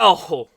Oh.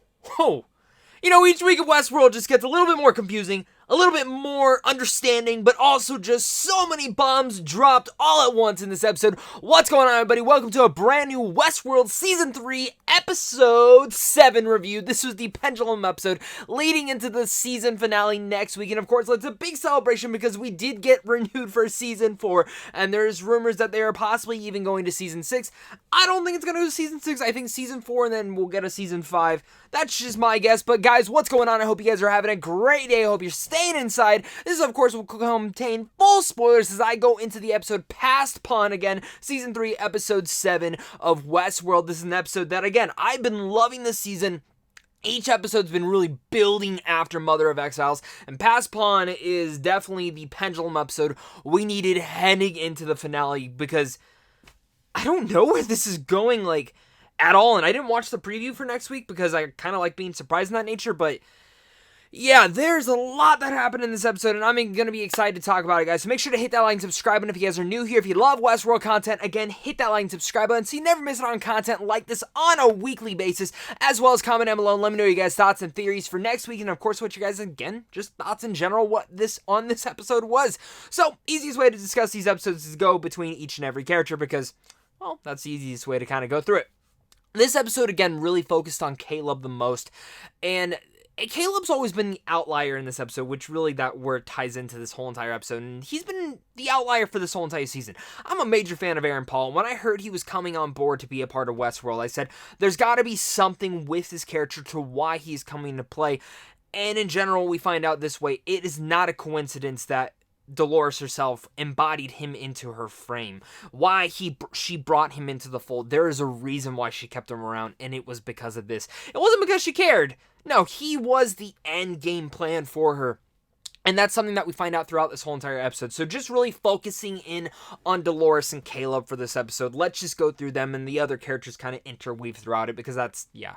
Each week of Westworld just gets a little bit more confusing, a little bit more understanding, but also just so many bombs dropped all at once in this episode. What's going on, everybody? Welcome to a brand new Westworld Season 3, Episode 7 review. This was the Pendulum episode leading into the season finale next week. And of course, it's a big celebration because we did get renewed for Season 4, and there's rumors that they are possibly even going to Season 6. I don't think it's going to go to Season 6. I think Season 4, and then we'll get a Season 5. That's just my guess. But guys, what's going on? I hope you guys are having a great day. I hope you're staying inside. This, of course, will contain full spoilers as I go into the episode Past Pawn again. Season 3, Episode 7 of Westworld. This is an episode that, again, I've been loving this season. Each episode's been really building after Mother of Exiles, and Past Pawn is definitely the pendulum episode we needed heading into the finale, because I don't know where this is going, at all, and I didn't watch the preview for next week because I kind of like being surprised in that nature, but yeah, there's a lot that happened in this episode, and I'm going to be excited to talk about it, guys. So make sure to hit that like and subscribe button if you guys are new here. If you love Westworld content, again, hit that like and subscribe button so you never miss out on content like this on a weekly basis, as well as comment down below and let me know your guys' thoughts and theories for next week, and of course, what you guys, again, just thoughts in general, what this episode was. So, easiest way to discuss these episodes is to go between each and every character because, well, that's the easiest way to kind of go through it. This episode, again, really focused on Caleb the most, and Caleb's always been the outlier in this episode, which really that word ties into this whole entire episode, and he's been the outlier for this whole entire season. I'm a major fan of Aaron Paul, and when I heard he was coming on board to be a part of Westworld, I said, there's got to be something with this character to why he's coming to play, and in general, we find out this way, it is not a coincidence that Dolores herself embodied him into her frame. Why she brought him into the fold. There is a reason why she kept him around, and it was because of this. It wasn't because she cared. No, he was the end game plan for her. And that's something that we find out throughout this whole entire episode. So just really focusing in on Dolores and Caleb for this episode. Let's just go through them, and the other characters kind of interweave throughout it because that's, yeah.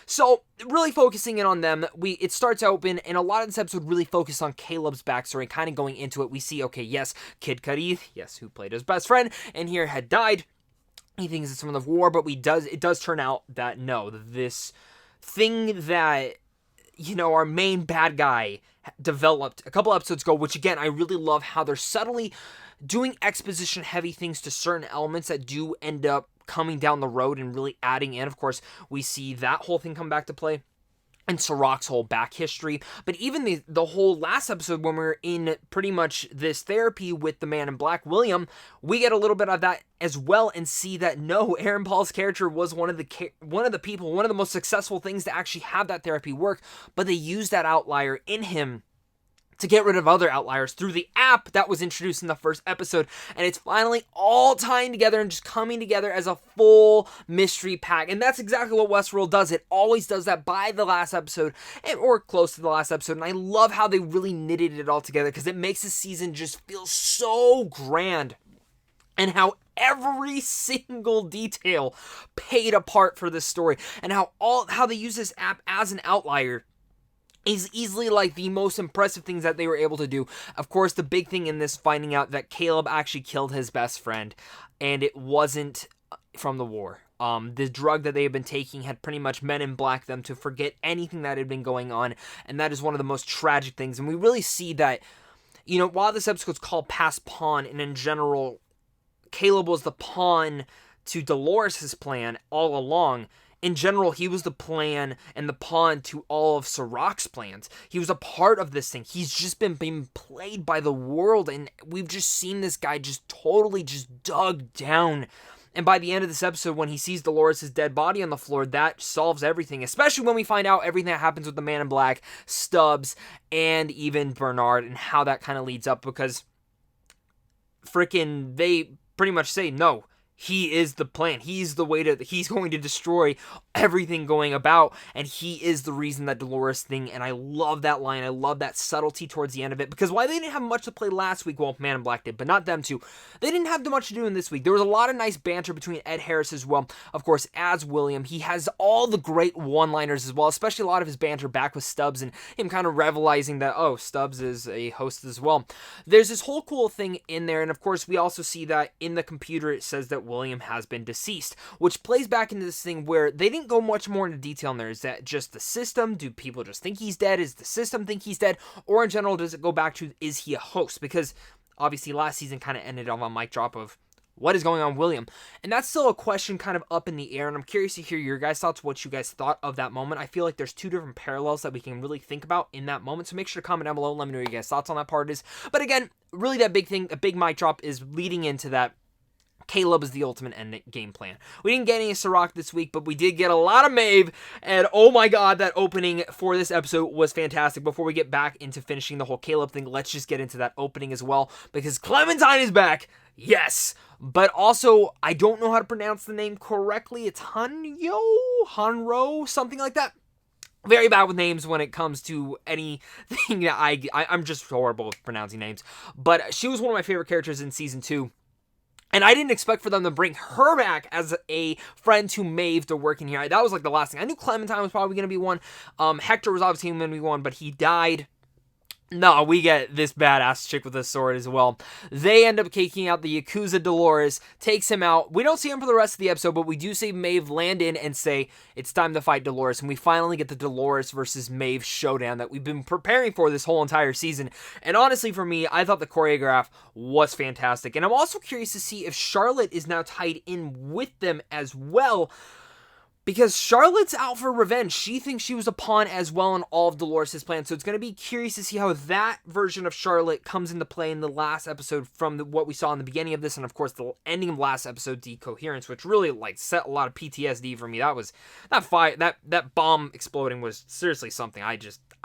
So, really focusing in on them, it starts open, and a lot of this episode really focused on Caleb's backstory, kind of going into it. We see, okay, yes, Kid Cudi, yes, who played his best friend, and here had died. He thinks it's from the war, but it does turn out that, no, this thing that, our main bad guy developed a couple episodes ago, which, again, I really love how they're subtly doing exposition-heavy things to certain elements that do end up coming down the road and really adding in. Of course, we see that whole thing come back to play and Sirach's whole back history, but even the whole last episode when we're in pretty much this therapy with the man in black, William, we get a little bit of that as well and see that no, Aaron Paul's character was one of the people, one of the most successful things to actually have that therapy work, but they used that outlier in him to get rid of other outliers through the app that was introduced in the first episode, and it's finally all tying together and just coming together as a full mystery pack, and that's exactly what Westworld does. It always does that by the last episode, or close to the last episode, and I love how they really knitted it all together, because it makes the season just feel so grand, and how every single detail paid a part for this story, and how they use this app as an outlier is easily the most impressive things that they were able to do. Of course, the big thing in this, finding out that Caleb actually killed his best friend, and it wasn't from the war. The drug that they had been taking had pretty much Men in Black them to forget anything that had been going on, and that is one of the most tragic things. And we really see that, while this episode's called Past Pawn, and in general, Caleb was the pawn to Dolores' plan all along. In general, he was the plan and the pawn to all of Sirach's plans. He was a part of this thing. He's just been being played by the world, and we've just seen this guy just totally just dug down. And by the end of this episode, when he sees Dolores' dead body on the floor, that solves everything, especially when we find out everything that happens with the man in black, Stubbs, and even Bernard, and how that kind of leads up, because they pretty much say, no, he is the plan. He's going to destroy everything going about, and he is the reason that Dolores thing, and I love that line. I love that subtlety towards the end of it, because while they didn't have much to play last week, well, Man in Black did, but not them two, they didn't have much to do in this week. There was a lot of nice banter between Ed Harris as well, of course, as William. He has all the great one-liners as well, especially a lot of his banter back with Stubbs, and him kind of revelizing that, oh, Stubbs is a host as well. There's this whole cool thing in there, and of course, we also see that in the computer, it says that William has been deceased, which plays back into this thing where they didn't go much more into detail in there. Is that just the system? Do people just think he's dead? Is the system think he's dead? Or in general, does it go back to, is he a host? Because obviously last season kind of ended on a mic drop of, what is going on, William? And that's still a question kind of up in the air, and I'm curious to hear your guys' thoughts, what you guys thought of that moment. I feel like there's two different parallels that we can really think about in that moment, so make sure to comment down below and let me know what your guys' thoughts on that part is. But again, really that big thing, a big mic drop is leading into that Caleb is the ultimate end game plan. We didn't get any Sirach this week, but we did get a lot of Maeve, and oh my god, that opening for this episode was fantastic. Before we get back into finishing the whole Caleb thing, let's just get into that opening as well, because Clementine is back, yes! But also, I don't know how to pronounce the name correctly. It's Hanro, something like that. Very bad with names when it comes to anything that I'm just horrible with pronouncing names. But she was one of my favorite characters in Season 2. And I didn't expect for them to bring her back as a friend to Maeve to work in here. That was like the last thing. I knew Clementine was probably going to be one. Hector was obviously going to be one, but he died. No, we get this badass chick with a sword as well. They end up taking out the Yakuza. Dolores takes him out. We don't see him for the rest of the episode, but we do see Maeve land in and say, it's time to fight Dolores. And we finally get the Dolores versus Maeve showdown that we've been preparing for this whole entire season. And honestly, for me, I thought the choreograph was fantastic. And I'm also curious to see if Charlotte is now tied in with them as well, because Charlotte's out for revenge. She thinks she was a pawn as well in all of Dolores' plans. So it's going to be curious to see how that version of Charlotte comes into play in the last episode from what we saw in the beginning of this. And of course, the ending of last episode, Decoherence, which really set a lot of PTSD for me. That was, that bomb exploding was seriously something I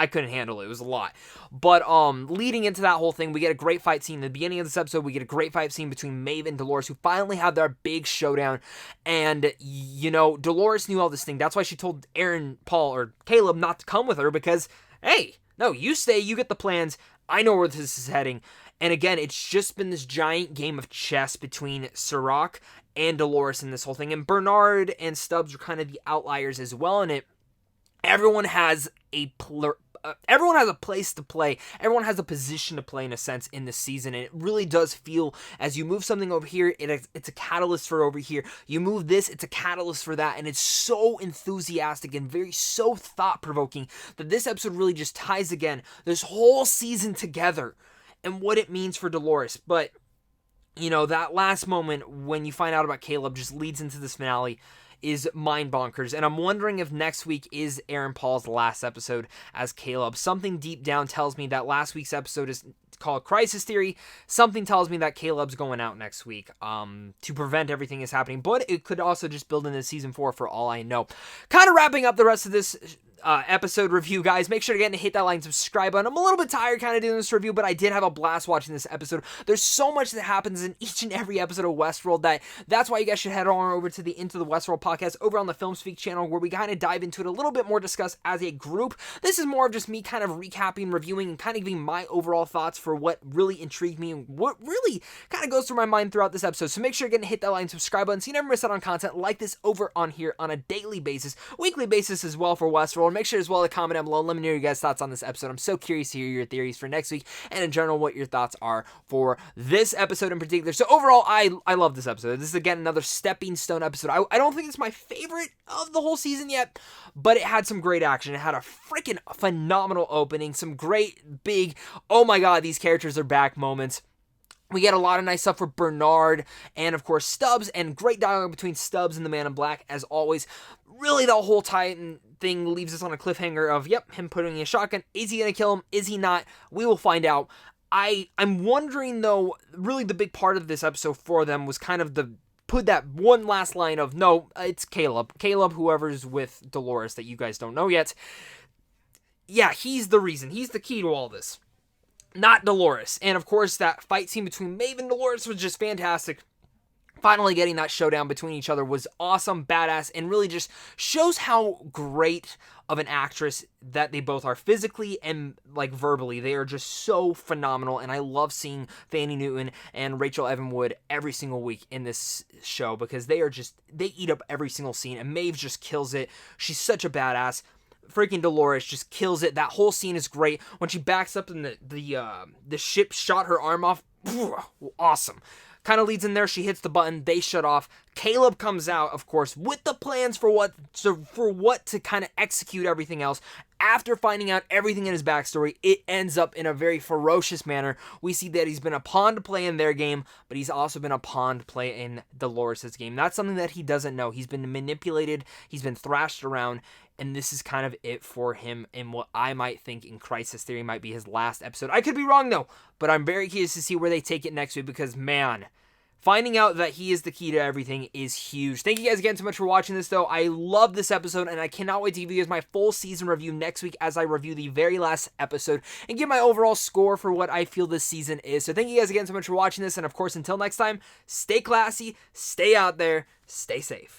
couldn't handle it. It was a lot. But leading into that whole thing, we get a great fight scene. In the beginning of this episode, we get a great fight scene between Maeve and Dolores, who finally have their big showdown. And, you know, Dolores knew all this thing. That's why she told Aaron, Paul, or Caleb not to come with her, because, hey, no, you stay, you get the plans. I know where this is heading. And again, it's just been this giant game of chess between Sirach and Dolores in this whole thing. And Bernard and Stubbs are kind of the outliers as well in it. Everyone has a place to play. Everyone has a position to play in a sense in this season. And it really does feel, as you move something over here, it's a catalyst for over here. You move this, it's a catalyst for that. And it's so enthusiastic and so thought-provoking that this episode really just ties again this whole season together and what it means for Dolores. But, you know, that last moment when you find out about Caleb just leads into this finale is mind bonkers. And I'm wondering if next week is Aaron Paul's last episode as Caleb. Something deep down tells me that last week's episode is called Crisis Theory. Something tells me that Caleb's going out next week to prevent everything that's happening. But it could also just build into Season 4 for all I know. Kind of wrapping up the rest of this episode review, guys. Make sure to hit that like and subscribe button. I'm a little bit tired kind of doing this review, but I did have a blast watching this episode. There's so much that happens in each and every episode of Westworld that's why you guys should head on over to the Into the Westworld podcast over on the Film Speak channel, where we kind of dive into it a little bit more, discuss as a group. This is more of just me kind of recapping, reviewing, and kind of giving my overall thoughts for what really intrigued me and what really kind of goes through my mind throughout this episode. So make sure to hit that like and subscribe button so you never miss out on content like this over on here on a daily basis, weekly basis as well for Westworld. Make sure as well to comment down below. Let me know your guys' thoughts on this episode. I'm so curious to hear your theories for next week and in general what your thoughts are for this episode in particular. So overall, I love this episode. This is again another stepping stone episode. I don't think it's my favorite of the whole season yet, but it had some great action. It had a freaking phenomenal opening, some great big, oh my god, these characters are back moments. We get a lot of nice stuff for Bernard and, of course, Stubbs, and great dialogue between Stubbs and the Man in Black, as always. Really, the whole Titan thing leaves us on a cliffhanger of, yep, him putting a shotgun. Is he going to kill him? Is he not? We will find out. I'm wondering, though, really the big part of this episode for them was kind of put that one last line of, no, it's Caleb. Caleb, whoever's with Dolores that you guys don't know yet. Yeah, he's the reason. He's the key to all this. Not Dolores. And of course, that fight scene between Maeve and Dolores was just fantastic. Finally getting that showdown between each other was awesome, badass, and really just shows how great of an actress that they both are physically and like verbally. They are just so phenomenal, and I love seeing Fanny Newton and Rachel Evan Wood every single week in this show, because they eat up every single scene, and Maeve just kills it. She's such a badass. Freaking Dolores just kills it. That whole scene is great. When she backs up and the ship shot her arm off. Awesome. kind of leads in there. She hits the button. They shut off. Caleb comes out, of course, with the plans for what to kind of execute everything else. After finding out everything in his backstory, it ends up in a very ferocious manner. We see that he's been a pawn to play in their game, but he's also been a pawn to play in Dolores' game. That's something that he doesn't know. He's been manipulated. He's been thrashed around. And this is kind of it for him in what I might think in Crisis Theory might be his last episode. I could be wrong, though, but I'm very curious to see where they take it next week because, man, finding out that he is the key to everything is huge. Thank you guys again so much for watching this, though. I love this episode, and I cannot wait to give you guys my full season review next week as I review the very last episode and give my overall score for what I feel this season is. So thank you guys again so much for watching this, and of course, until next time, stay classy, stay out there, stay safe.